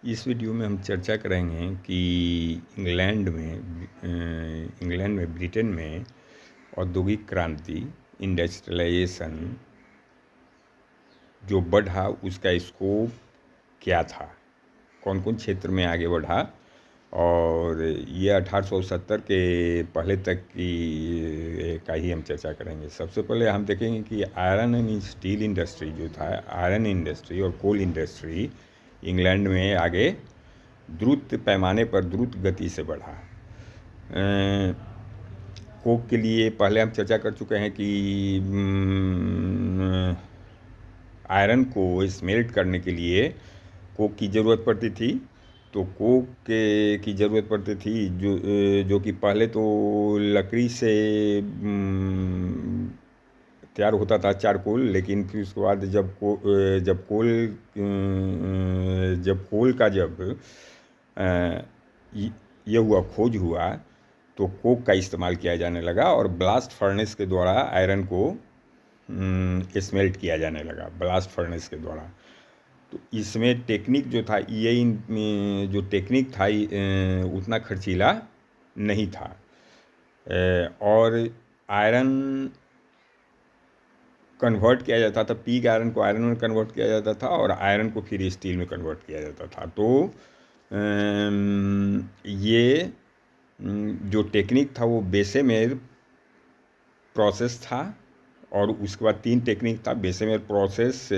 इस वीडियो में हम चर्चा करेंगे कि इंग्लैंड में ब्रिटेन में औद्योगिक क्रांति इंडस्ट्रियलाइजेशन जो बढ़ा उसका स्कोप क्या था, कौन कौन क्षेत्र में आगे बढ़ा और ये 1870 के पहले तक का ही हम चर्चा करेंगे। सबसे पहले हम देखेंगे कि आयरन एंड स्टील इंडस्ट्री जो था, आयरन इंडस्ट्री और कोल इंडस्ट्री इंग्लैंड में आगे द्रुत पैमाने पर द्रुत गति से बढ़ा। कोक के लिए पहले हम चर्चा कर चुके हैं कि आयरन को स्मेल्ट करने के लिए कोक की ज़रूरत पड़ती थी। तो कोक की ज़रूरत पड़ती थी जो कि पहले तो लकड़ी से तैयार होता था, चारकोल। लेकिन फिर उसके बाद जब कोल का ये हुआ, खोज हुआ, तो कोक का इस्तेमाल किया जाने लगा और ब्लास्ट फर्नेस के द्वारा आयरन को स्मेल्ट किया जाने लगा, ब्लास्ट फर्नेस के द्वारा। तो इसमें टेक्निक जो था, जो टेक्निक था उतना खर्चीला नहीं था। और आयरन कन्वर्ट किया जाता था, पीग आयरन को आयरन में कन्वर्ट किया जाता था और आयरन को फिर स्टील में कन्वर्ट किया जाता था। तो ये जो टेक्निक था वो बेसेमेर प्रोसेस था। और उसके बाद 3 टेक्निक था, Bessemer process,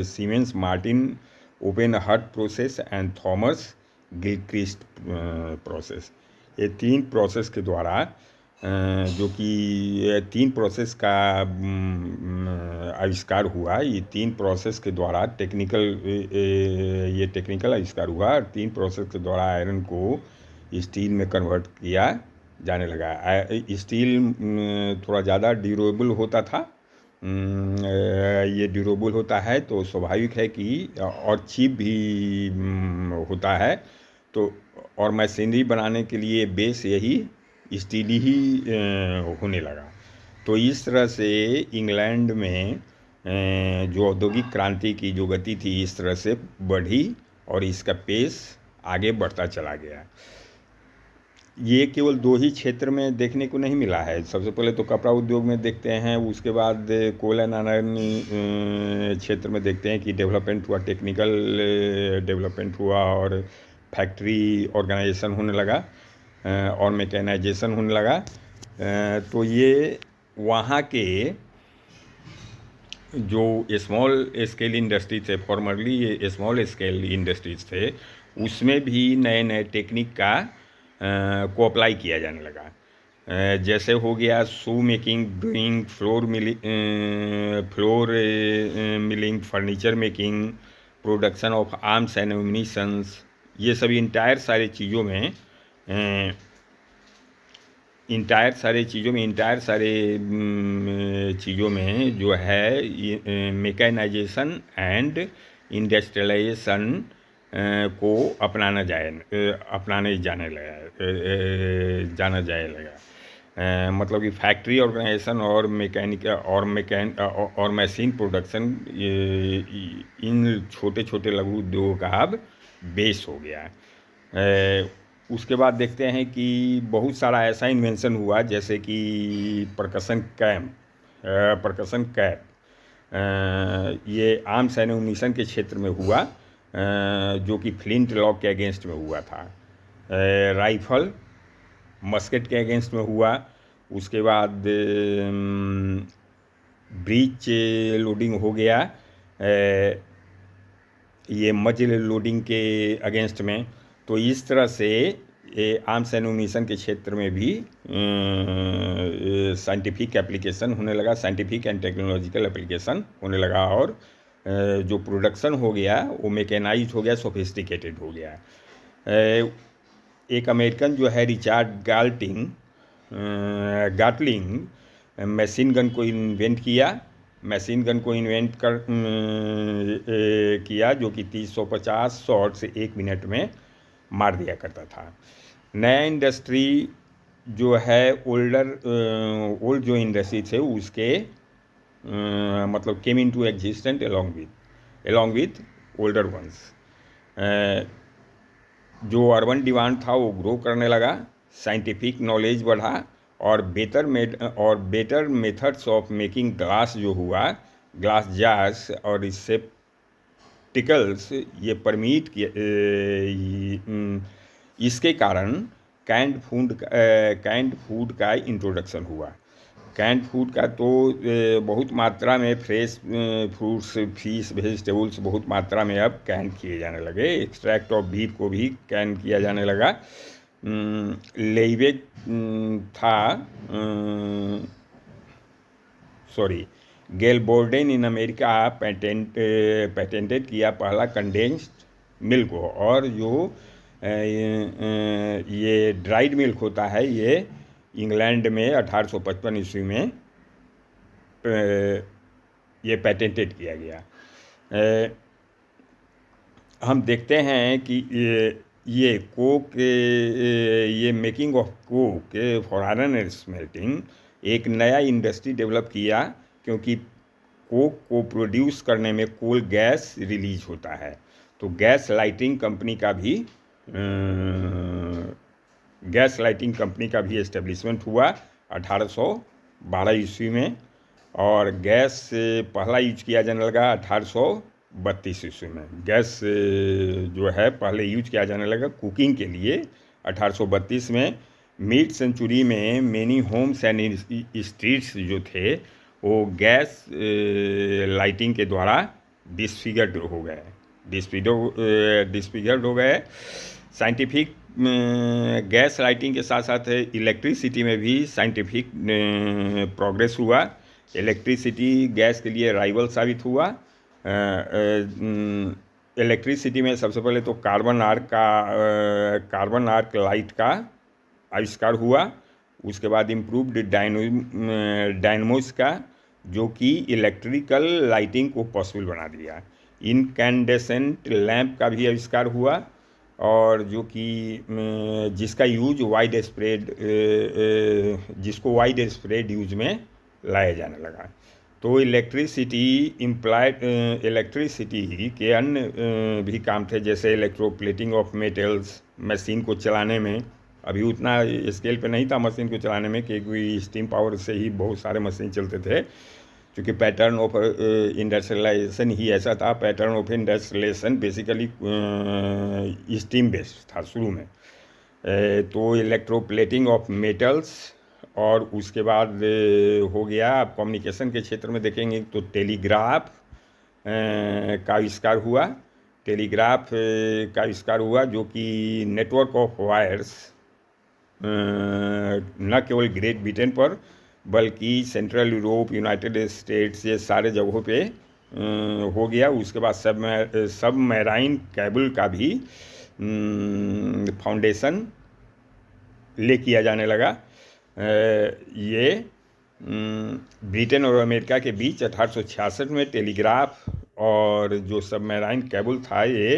Siemens Martin open hearth process and Thomas Gilchrist process. ये 3 प्रोसेस के द्वारा जो कि 3 प्रोसेस का आविष्कार हुआ। ये 3 प्रोसेस के द्वारा ये टेक्निकल आविष्कार हुआ और 3 प्रोसेस के द्वारा आयरन को स्टील में कन्वर्ट किया जाने लगा। स्टील थोड़ा ज़्यादा ड्यूरेबल होता था। ये ड्यूरेबल होता है तो स्वाभाविक है कि और चीप भी होता है। तो और मशीनरी बनाने के लिए बेस यही स्टील ही होने लगा। तो इस तरह से इंग्लैंड में जो औद्योगिक क्रांति की जो गति थी इस तरह से बढ़ी और इसका पेस आगे बढ़ता चला गया। ये केवल 2 ही क्षेत्र में देखने को नहीं मिला है। सबसे पहले तो कपड़ा उद्योग में देखते हैं, उसके बाद कोल एंड आयरन क्षेत्र में देखते हैं कि डेवलपमेंट हुआ, टेक्निकल डेवलपमेंट हुआ और फैक्ट्री ऑर्गेनाइजेशन होने लगा और मैकेनाइजेशन होने लगा। तो ये वहाँ के जो स्मॉल स्केल इंडस्ट्री थे, फॉर्मरली ये स्मॉल स्केल इंडस्ट्रीज थे, उसमें भी नए नए टेक्निक को अप्लाई किया जाने लगा। जैसे हो गया शू making, brewing, floor milling, furniture making, production of arms and ammunitions. ये सब इंटायर सारे चीज़ों में जो है मैकेनाइजेशन एंड इंडस्ट्रियलाइजेशन को अपनाने जाना जाए लगा। मतलब कि फैक्ट्री ऑर्गेनाइजेशन और मशीन प्रोडक्शन, इन छोटे छोटे लघु उद्योगों का अब बेस हो गया। उसके बाद देखते हैं कि बहुत सारा ऐसा इन्वेंशन हुआ, जैसे कि परकशन कैप। ये आर्म्स एंड एम्यूनिशन के क्षेत्र में हुआ, जो कि फ्लिंट लॉक के अगेंस्ट में हुआ था। राइफल मस्केट के अगेंस्ट में हुआ। उसके बाद ब्रीच लोडिंग हो गया, ये मजल लोडिंग के अगेंस्ट में। तो इस तरह से आर्म्स एंड एम्यूनिशन के क्षेत्र में भी साइंटिफिक एप्लीकेशन होने लगा, साइंटिफिक एंड टेक्नोलॉजिकल एप्लीकेशन होने लगा। और जो प्रोडक्शन हो गया वो मैकेनाइज्ड हो गया, सोफिस्टिकेटेड हो गया। एक अमेरिकन जो है रिचर्ड गाटलिंग मशीन गन को इन्वेंट किया। मशीन गन को इन्वेंट किया जो कि 350 शॉट से 1 मिनट में मार दिया करता था। नया इंडस्ट्री जो है ओल्ड जो इंडस्ट्री थे उसके मतलब came into existent along with older ones. जो अर्बन डिमांड था वो ग्रो करने लगा, साइंटिफिक नॉलेज बढ़ा, और better methods of making glass जो हुआ, ग्लास जार्स और रिसेप्टिकल्स, ये परमिट किए। इसके कारण कैंड फूड का इंट्रोडक्शन हुआ। कैंड फूड का तो बहुत मात्रा में फ्रेश फ्रूट्स, फिश, वेजिटेबल्स बहुत मात्रा में अब कैन किए जाने लगे। एक्सट्रैक्ट ऑफ बीफ को भी कैन किया जाने लगा। लेइवेक था, sorry, Gail Borden in America patented किया पहला कंडेंस्ड मिल्क को, और जो ये ड्राइड मिल्क होता है ये इंग्लैंड में 1855 ईस्वी में ये पेटेंटेड किया गया। हम देखते हैं कि ये कोक, ये making of Coke for iron smelting एक नया इंडस्ट्री डेवलप किया, क्योंकि कोक को प्रोड्यूस करने में कोल गैस रिलीज होता है। तो गैस लाइटिंग कंपनी का भी एस्टेब्लिशमेंट हुआ 1812 ईस्वी में, और गैस पहला यूज किया जाने लगा 1832 ईस्वी में। गैस जो है पहले यूज किया जाने लगा कुकिंग के लिए 1832 में। मिड सेंचुरी में मेनी होम्स एंड स्ट्रीट्स जो थे वो गैस लाइटिंग के द्वारा डिसफिगर्ड हो गए। साइंटिफिक गैस लाइटिंग के साथ साथ इलेक्ट्रिसिटी में भी साइंटिफिक प्रोग्रेस हुआ। इलेक्ट्रिसिटी गैस के लिए राइवल साबित हुआ। इलेक्ट्रिसिटी में सबसे पहले तो कार्बन आर्क लाइट का आविष्कार हुआ। उसके बाद इम्प्रूव्ड डायनमोस का, जो कि इलेक्ट्रिकल लाइटिंग को पॉसिबल बना दिया। इनकैंडेसेंट लैंप का भी आविष्कार हुआ, और जो कि जिसको वाइड स्प्रेड यूज में लाया जाने लगा। तो इलेक्ट्रिसिटी के अन्य भी काम थे, जैसे इलेक्ट्रोप्लेटिंग ऑफ मेटल्स, मशीन को चलाने में। अभी उतना स्केल पे नहीं था मशीन को चलाने में, क्योंकि स्टीम पावर से ही बहुत सारे मशीन चलते थे, क्योंकि पैटर्न ऑफ इंडस्ट्रियलाइजेशन ही ऐसा था। Pattern of industrialisation basically steam based था शुरू में। तो इलेक्ट्रोप्लेटिंग ऑफ मेटल्स, और उसके बाद हो गया, आप कम्युनिकेशन के क्षेत्र में देखेंगे तो टेलीग्राफ का आविष्कार हुआ। जो कि नेटवर्क ऑफ वायर्स न केवल ग्रेट ब्रिटेन पर बल्कि सेंट्रल यूरोप, यूनाइटेड स्टेट्स, ये सारे जगहों पे हो गया। उसके बाद सबमरीन केबल का भी फाउंडेशन ले किया जाने लगा। ये ब्रिटेन और अमेरिका के बीच 1866 में टेलीग्राफ और जो सबमरीन केबल था ये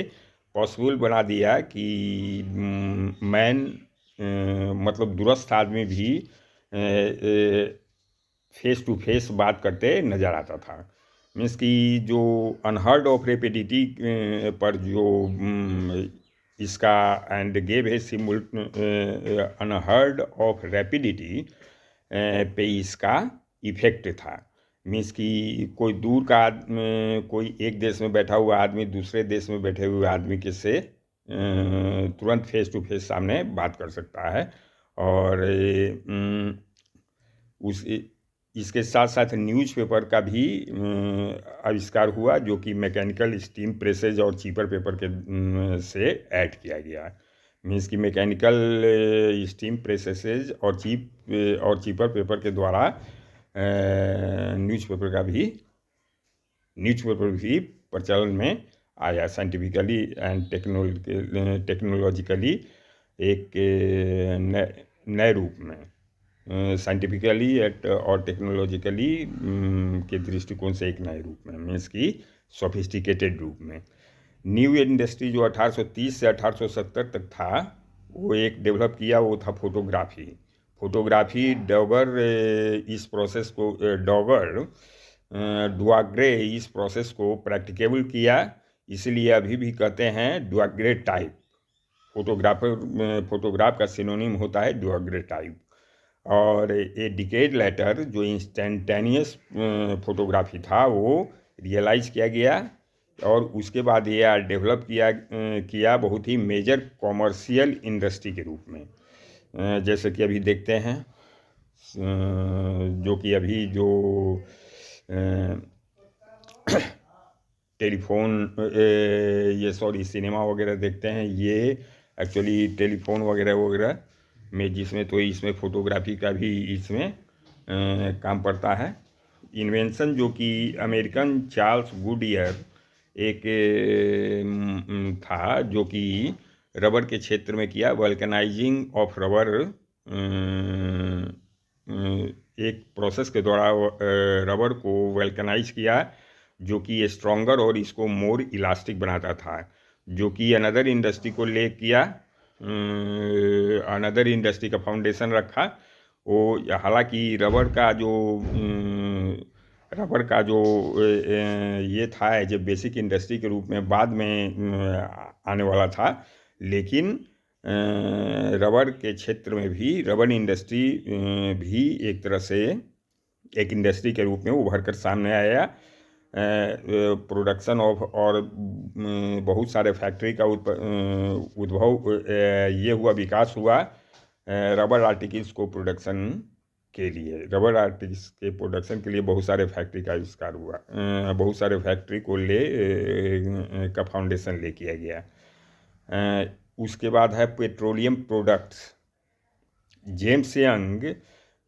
पॉसिबल बना दिया कि मतलब दूरस्थ आदमी भी फेस टू फेस बात करते नज़र आता था। मीन्स कि जो अनहर्ड ऑफ रेपिडिटी पर जो इसका एंड गेव है सिमुल अनहर्ड ऑफ रैपिडिटी पे इसका इफेक्ट था। मीन्स कि कोई दूर का कोई एक देश में बैठा हुआ आदमी दूसरे देश में बैठे हुए आदमी के से तुरंत फेस टू फेस सामने बात कर सकता है। और इसके साथ साथ न्यूज़पेपर का भी आविष्कार हुआ, जो कि मैकेनिकल स्टीम प्रेसेज और चीपर पेपर के से ऐड किया गया। मीन्स कि मैकेनिकल स्टीम प्रेसेज और चीपर पेपर के द्वारा न्यूज़पेपर भी प्रचलन में आया, साइंटिफिकली एंड टेक्नोलॉजिकली एक नए रूप में, साइंटिफिकली और टेक्नोलॉजिकली के दृष्टिकोण से एक नए रूप में, मीन्स की सोफिस्टिकेटेड रूप में। न्यू इंडस्ट्री जो 1830 से 1870 तक था वो एक डेवलप किया, वो था फोटोग्राफी। डुआग्रे इस प्रोसेस को प्रैक्टिकेबल किया इसलिए अभी भी कहते हैं डुआग्रेट टाइप। फोटोग्राफ का सिनोनिम होता है डुआग्रेट टाइप। और ए डिकेड लेटर जो इंस्टेंटेनियस फोटोग्राफी था वो रियलाइज़ किया गया, और उसके बाद ये डेवलप किया बहुत ही मेजर कॉमर्शियल इंडस्ट्री के रूप में। जैसे कि अभी देखते हैं, जो कि अभी जो टेलीफोन, ये सॉरी सिनेमा वगैरह देखते हैं, ये एक्चुअली टेलीफोन वगैरह वगैरह में, जिसमें तो इसमें फ़ोटोग्राफी का भी इसमें काम पड़ता है। इन्वेंशन जो कि अमेरिकन चार्ल्स गुडियर एक था, जो कि रबर के क्षेत्र में किया, वल्कनाइजिंग ऑफ रबर, एक प्रोसेस के द्वारा रबर को वल्कनाइज किया, जो कि स्ट्रॉन्गर और इसको मोर इलास्टिक बनाता था, जो कि अनदर इंडस्ट्री को ले किया, अनदर इंडस्ट्री का फाउंडेशन रखा वो। हालांकि रबर का जो ये था एज ए बेसिक इंडस्ट्री के रूप में बाद में आने वाला था, लेकिन रबर के क्षेत्र में भी रबर इंडस्ट्री भी एक तरह से एक इंडस्ट्री के रूप में उभर कर सामने आया। प्रोडक्शन ऑफ और बहुत सारे फैक्ट्री का उद्भव ये हुआ, विकास हुआ रबर आर्टिकल्स को प्रोडक्शन के लिए। रबर आर्टिकल्स के प्रोडक्शन के लिए बहुत सारे फैक्ट्री का आविष्कार हुआ, बहुत सारे फैक्ट्री को का फाउंडेशन ले किया गया। उसके बाद है पेट्रोलियम प्रोडक्ट्स। जेम्स यंग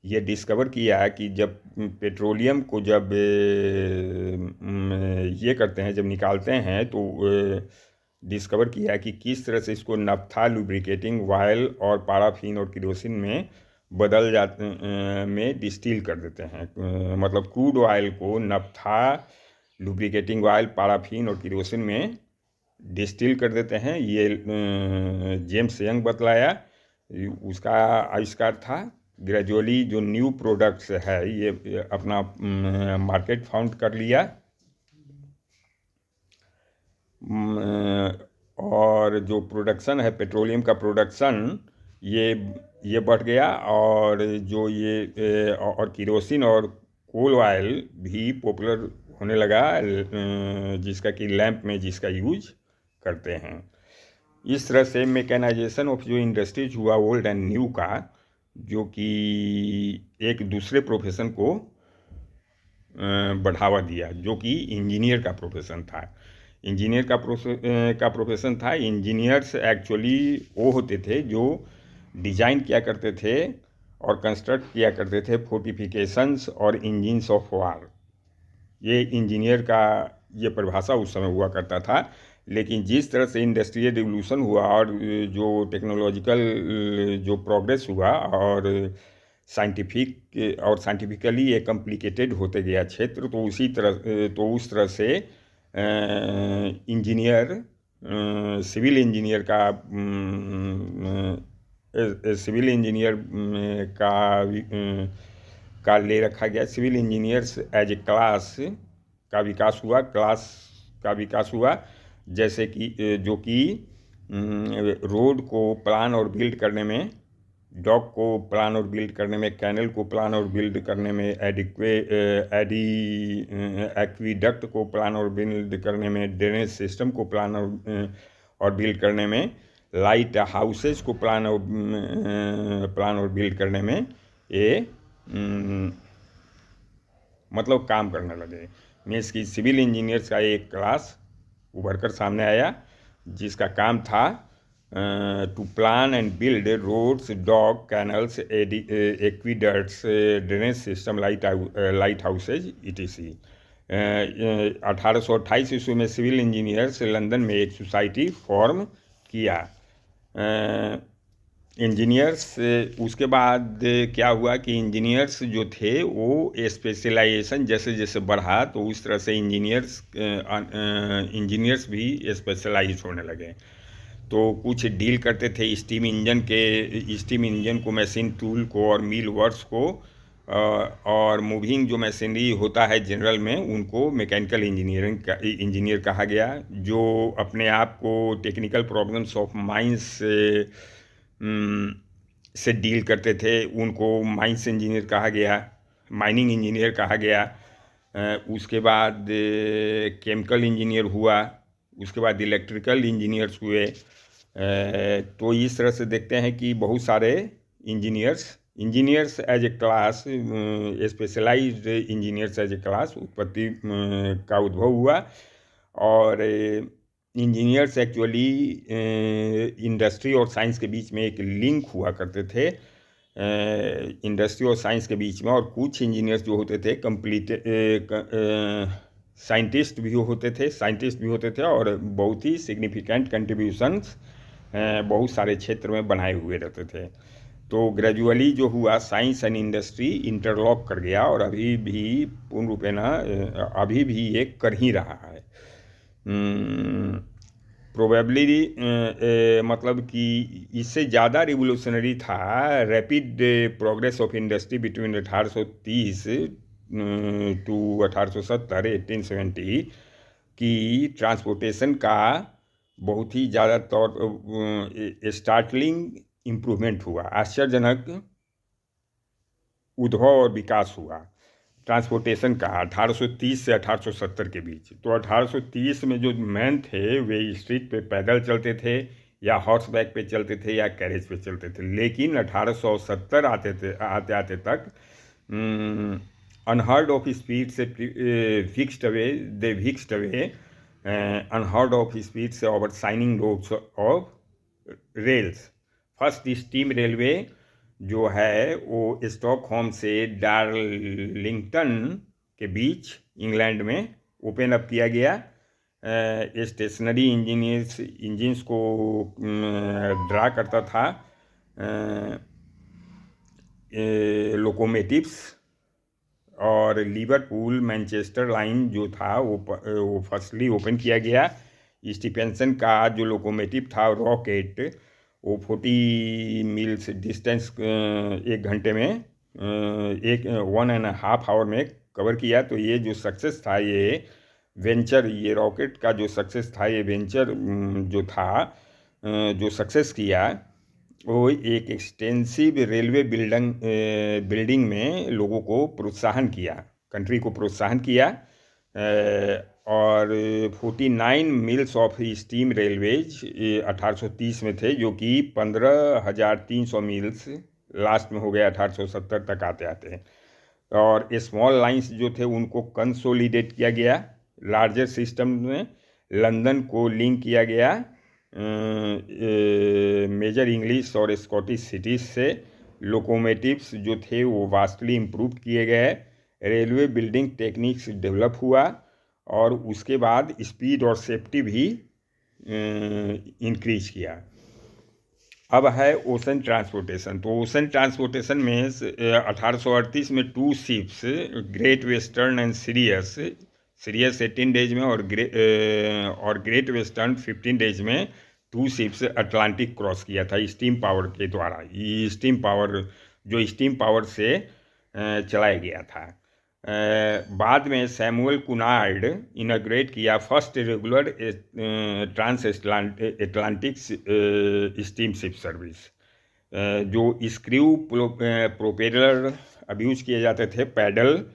ये डिस्कवर किया कि जब पेट्रोलियम को जब ये करते हैं, जब निकालते हैं, तो डिस्कवर किया कि किस तरह से इसको नफ्था, लुब्रिकेटिंग ऑयल और पाराफिन और किरोसिन में बदल जाते में डिस्टिल कर देते हैं। मतलब क्रूड ऑयल को नफ्था, लुब्रिकेटिंग ऑयल, पाराफिन और किरोसिन में डिस्टिल कर देते हैं। ये जेम्स यंग बतलाया, उसका आविष्कार था। ग्रेजुअली जो न्यू प्रोडक्ट्स है ये अपना मार्केट फाउंड कर लिया, और जो प्रोडक्शन है पेट्रोलियम का प्रोडक्शन ये बढ़ गया, और जो ये और किरोसिन और कोल ऑयल भी पॉपुलर होने लगा, जिसका कि लैंप में जिसका यूज करते हैं। इस तरह से मैकेनाइजेशन ऑफ जो इंडस्ट्रीज हुआ ओल्ड एंड न्यू का, जो कि एक दूसरे प्रोफेशन को बढ़ावा दिया, जो कि इंजीनियर का प्रोफेशन था। इंजीनियर का प्रोफेशन था। इंजीनियर्स एक्चुअली वो होते थे जो डिज़ाइन किया करते थे और कंस्ट्रक्ट किया करते थे फोर्टिफिकेशंस और इंजिन्स ऑफ वार। ये इंजीनियर का ये परिभाषा उस समय हुआ करता था। लेकिन जिस तरह से इंडस्ट्रियल रिवोल्यूशन हुआ और जो टेक्नोलॉजिकल जो प्रोग्रेस हुआ और साइंटिफिकली ये कॉम्प्लिकेटेड होते गया क्षेत्र, तो उस तरह से इंजीनियर, सिविल इंजीनियर का ले रखा गया। Civil engineers as a class का विकास हुआ, जैसे कि जो कि रोड को प्लान और बिल्ड करने में, डॉक को प्लान और बिल्ड करने में, कैनल को प्लान और बिल्ड करने में, एक्वीडक्ट को प्लान और बिल्ड करने में, ड्रेनेज सिस्टम को प्लान और बिल्ड करने में, लाइट हाउसेज को प्लान और बिल्ड करने में ये मतलब काम करने लगे। मीन्स की सिविल इंजीनियर्स का एक क्लास उभर कर सामने आया, जिसका काम था to plan and build roads, dock, canals, aqueducts, drainage system, lighthouses etc। 1828 ईस्वी में सिविल इंजीनियर्स लंदन में एक सोसाइटी फॉर्म किया। इंजीनियर्स, उसके बाद क्या हुआ कि इंजीनियर्स जो थे वो स्पेशलाइजेशन जैसे जैसे बढ़ा, तो उस तरह से इंजीनियर्स भी स्पेशलाइज होने लगे। तो कुछ डील करते थे स्टीम इंजन को, मशीन टूल को और मिल वर्क्स को, और मूविंग जो मशीनरी होता है जनरल में, उनको मैकेनिकल इंजीनियर कहा गया। जो अपने आप को टेक्निकल प्रॉब्लम्स ऑफ माइंस से डील करते थे, उनको माइंस इंजीनियर कहा गया, माइनिंग इंजीनियर कहा गया। उसके बाद केमिकल इंजीनियर हुआ, उसके बाद इलेक्ट्रिकल इंजीनियर्स हुए। तो इस तरह से देखते हैं कि बहुत सारे engineers as a class, specialised engineers as a class उत्पत्ति का उद्भव हुआ। और इंजीनियर्स एक्चुअली इंडस्ट्री और साइंस के बीच में एक लिंक हुआ करते थे, इंडस्ट्री और साइंस के बीच में। और कुछ इंजीनियर्स जो होते थे साइंटिस्ट भी होते थे और बहुत ही सिग्निफिकेंट कंट्रीब्यूशंस बहुत सारे क्षेत्र में बनाए हुए रहते थे। तो ग्रेजुअली जो हुआ, साइंस एंड इंडस्ट्री इंटरलॉक कर गया, और अभी भी पूर्ण रूपेण अभी भी ये कर ही रहा है। प्रोबेबली मतलब कि इससे ज़्यादा रिवोल्यूशनरी था rapid progress of industry between 1830 to 1870 1870 की ट्रांसपोर्टेशन का बहुत ही ज़्यादा तौर स्टार्टलिंग इम्प्रूवमेंट हुआ, आश्चर्यजनक उद्भव और विकास हुआ ट्रांसपोर्टेशन का 1830 से 1870 के बीच। तो 1830 में जो मैन थे वे स्ट्रीट पे पैदल चलते थे, या हॉर्स बैक पे चलते थे, या कैरेज पे चलते थे। लेकिन 1870 आते तक अनहर्ड ऑफ स्पीड से fixed away unheard of speed से over shining roads of rails. First steam railway जो है वो स्टॉकहोम से डार्लिंगटन के बीच इंग्लैंड में ओपन अप किया गया। स्टेशनरी इंजिन्स को ड्रा करता था लोकोमेटिव्स। और लिवरपूल मैनचेस्टर लाइन जो था वो फर्स्टली ओपन किया गया। स्टीफेंसन का जो लोकोमेटिव था रॉकेट, वो 40 मील्स डिस्टेंस 1 घंटे में 1.5 आवर में कवर किया। तो ये जो सक्सेस था, ये रॉकेट का जो सक्सेस था, ये वेंचर जो था जो सक्सेस किया, वो एक एक्सटेंसिव रेलवे बिल्डिंग में लोगों को प्रोत्साहन किया, कंट्री को प्रोत्साहन किया। और 49 मील्स ऑफ स्टीम रेलवेज 1830 में थे, जो कि 15,300 मील्स लास्ट में हो गया 1870 तक आते। और स्मॉल लाइंस जो थे उनको कंसोलिडेट किया गया लार्जर सिस्टम में। लंदन को लिंक किया गया मेजर इंग्लिश और स्कॉटिश सिटीज़ से। लोकोमेटिव्स जो थे वो वास्टली इम्प्रूव किए गए। रेलवे बिल्डिंग टेक्निक्स डेवलप हुआ, और उसके बाद स्पीड और सेफ्टी भी इंक्रीज किया। अब है ओशन ट्रांसपोर्टेशन। तो ओशन ट्रांसपोर्टेशन में 1838 में 2 ships, great western and serious 18 days में, और ग्रेट वेस्टर्न 15 डेज में 2 शिप्स अटलांटिक क्रॉस किया था स्टीम पावर के द्वारा। ये स्टीम पावर से चलाया गया था। बाद में सैमुअल कुनार्ड इनॉग्रेट किया first regular transatlantic steam ship service. जो स्क्रू प्रोपेलर अब यूज किए जाते थे, पैडल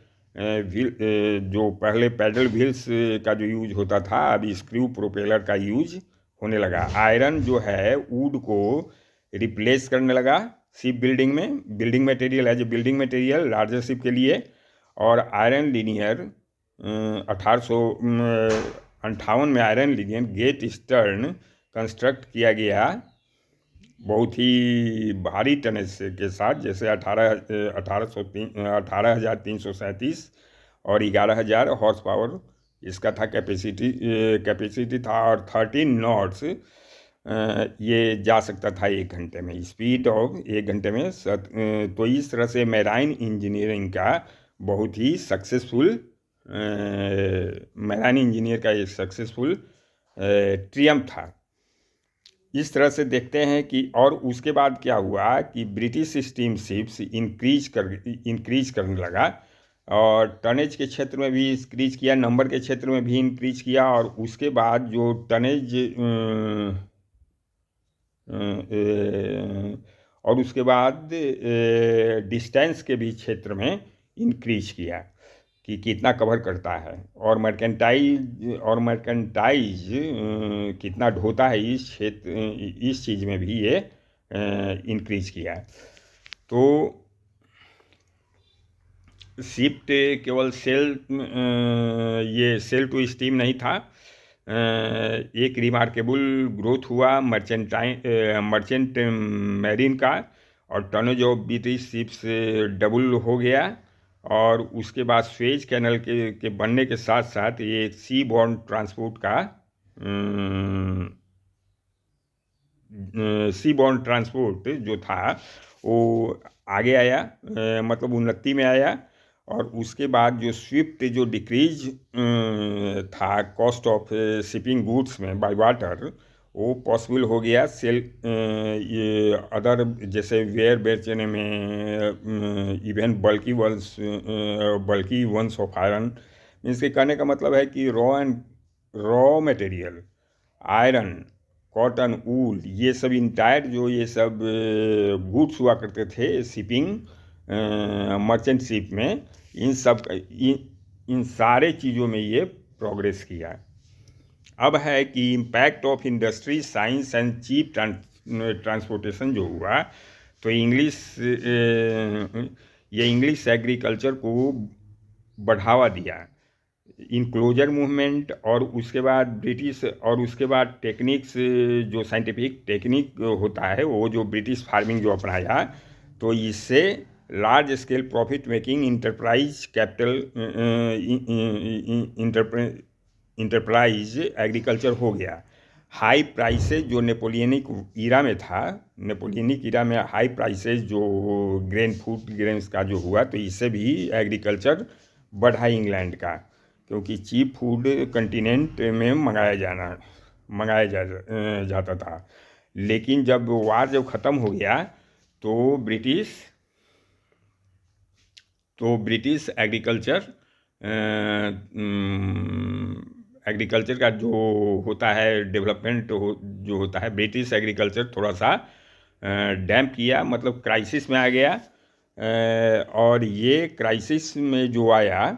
जो पहले पैडल व्हील्स का जो यूज होता था, अब स्क्रू प्रोपेलर का यूज होने लगा। आयरन जो है वुड को रिप्लेस करने लगा ship building material as a building material larger ship के लिए। और आयरन लिनियर 1858 में iron liner Great Eastern construct किया गया, बहुत ही भारी टनेज के साथ, जैसे 18,337 और 11,000 हॉर्स पावर इसका था कैपेसिटी था। और 13 नॉट्स ये जा सकता था 1 घंटे में, स्पीड ऑफ 1 घंटे में। तो इस तरह से मैराइन इंजीनियरिंग का बहुत ही सक्सेसफुल मैराइन इंजीनियर का एक सक्सेसफुल ट्रियम्फ था। इस तरह से देखते हैं कि और उसके बाद क्या हुआ कि ब्रिटिश स्टीम शिप्स इंक्रीज करने लगा, और टनेज के क्षेत्र में भी इंक्रीज किया, नंबर के क्षेत्र में भी इंक्रीज किया, और उसके बाद जो टनेज और उसके बाद डिस्टेंस के भी क्षेत्र में इंक्रीज किया कि कितना कवर करता है, और मर्केंटाइज कितना ढोता है इस क्षेत्र, इस चीज़ में भी ये इंक्रीज किया। तो शिफ्ट केवल ये सेल टू स्टीम नहीं था, एक रिमार्केबल ग्रोथ हुआ मर्चेंट मैरीन का, और tonnage of British ships double हो गया, और उसके बाद स्वेज कैनल के बनने के साथ साथ ये सी बॉर्न ट्रांसपोर्ट जो था वो आगे आया, मतलब उन्नति में आया, और उसके बाद जो स्विफ्ट जो डिक्रीज था कॉस्ट ऑफ शिपिंग गुड्स में बाय वाटर, वो पॉसिबल हो गया सेल ये अदर जैसे वेयर बेचने में, इवन बल्कि वंस ऑफ आयरन। मीन्स के कहने का मतलब है कि रॉ मटेरियल, आयरन, कॉटन, वूल, ये सब इंटायर जो ये सब गुड्स हुआ करते थे शिपिंग मर्चेंट शिप में, इन सारे चीज़ों में ये प्रोग्रेस किया। अब है कि impact of industry, science and cheap transportation जो हुआ, तो ये इंग्लिश एग्रीकल्चर को बढ़ावा दिया, इनक्लोजर मूवमेंट, और उसके बाद ब्रिटिश, और उसके बाद टेक्निक्स जो साइंटिफिक टेक्निक होता है वो जो ब्रिटिश फार्मिंग जो अपनाया, तो इससे large scale profit making enterprise agriculture हो गया। हाई प्राइसेज जो नेपोलियनिक ईरा में था, नेपोलियनिक ईरा में हाई प्राइसेज जो ग्रेन्स का जो हुआ, तो इससे भी एग्रीकल्चर बढ़ा इंग्लैंड का, क्योंकि चीप फूड कंटिनेंट में मंगाया जाता था। लेकिन जब वार जब ख़त्म हो गया तो ब्रिटिश एग्रीकल्चर का जो होता है डेवलपमेंट जो होता है, ब्रिटिश एग्रीकल्चर थोड़ा सा डैम्प किया, मतलब क्राइसिस में आ गया। और ये क्राइसिस में जो आया,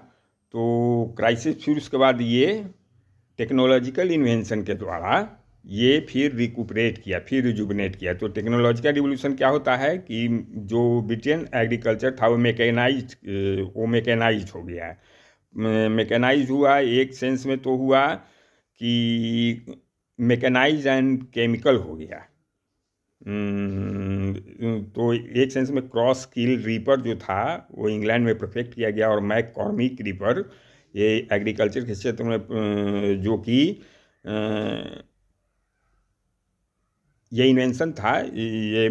तो क्राइसिस फिर उसके बाद ये टेक्नोलॉजिकल इन्वेंशन के द्वारा ये फिर रिकुपरेट किया, फिर रिजुबिनेट किया। तो टेक्नोलॉजिकल रिवोल्यूशन क्या होता है कि जो ब्रिटेन एग्रीकल्चर था वो मैकेनाइज्ड हो गया। मैकेनाइज हुआ एक सेंस में तो हुआ कि मैकेनाइज एंड केमिकल हो गया। तो एक सेंस में क्रॉस स्किल रीपर जो था वो इंग्लैंड में परफेक्ट किया गया, और मैककॉर्मिक रीपर ये एग्रीकल्चर के क्षेत्र में जो कि ये इन्वेंशन था, ये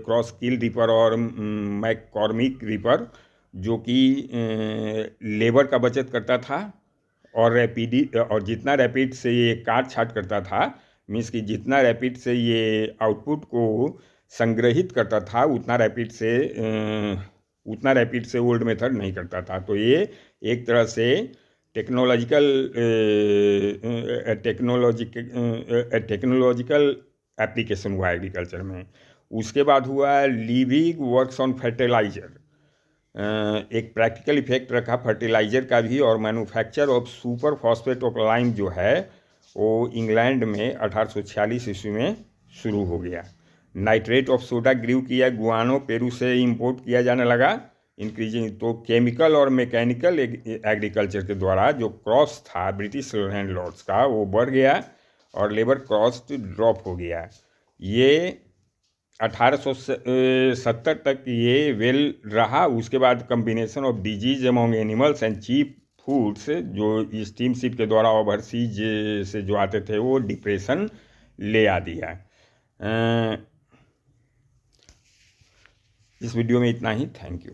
क्रॉस स्किल रीपर और मैककॉर्मिक रीपर, जो कि लेबर का बचत करता था, और जितना रैपिड से ये काट छाट करता था, मीन्स कि जितना रैपिड से ये आउटपुट को संग्रहित करता था, उतना रैपिड से ओल्ड मेथड नहीं करता था। तो ये एक तरह से टेक्नोलॉजिकल एप्लीकेशन हुआ एग्रीकल्चर में। उसके बाद हुआ लिविंग वर्क्स ऑन फर्टिलाइजर, एक प्रैक्टिकल इफेक्ट रखा फर्टिलाइजर का भी, और manufacture of super phosphate of lime जो है वो इंग्लैंड में 1846 ईस्वी में शुरू हो गया। नाइट्रेट ऑफ सोडा ग्रीव किया, गुआनो पेरू से इंपोर्ट किया जाने लगा, इंक्रीजिंग। तो केमिकल और मैकेनिकल एग्रीकल्चर के द्वारा जो क्रॉस था ब्रिटिश लैंडलॉर्ड्स का वो बढ़ गया, और लेबर कॉस्ट ड्रॉप हो गया। ये 1870 तक ये वेल रहा। उसके बाद combination of disease among animals and cheap foods जो स्टीम शिप के द्वारा ओवरसीज से जो आते थे वो डिप्रेशन ले आ दिया। इस वीडियो में इतना ही। Thank you.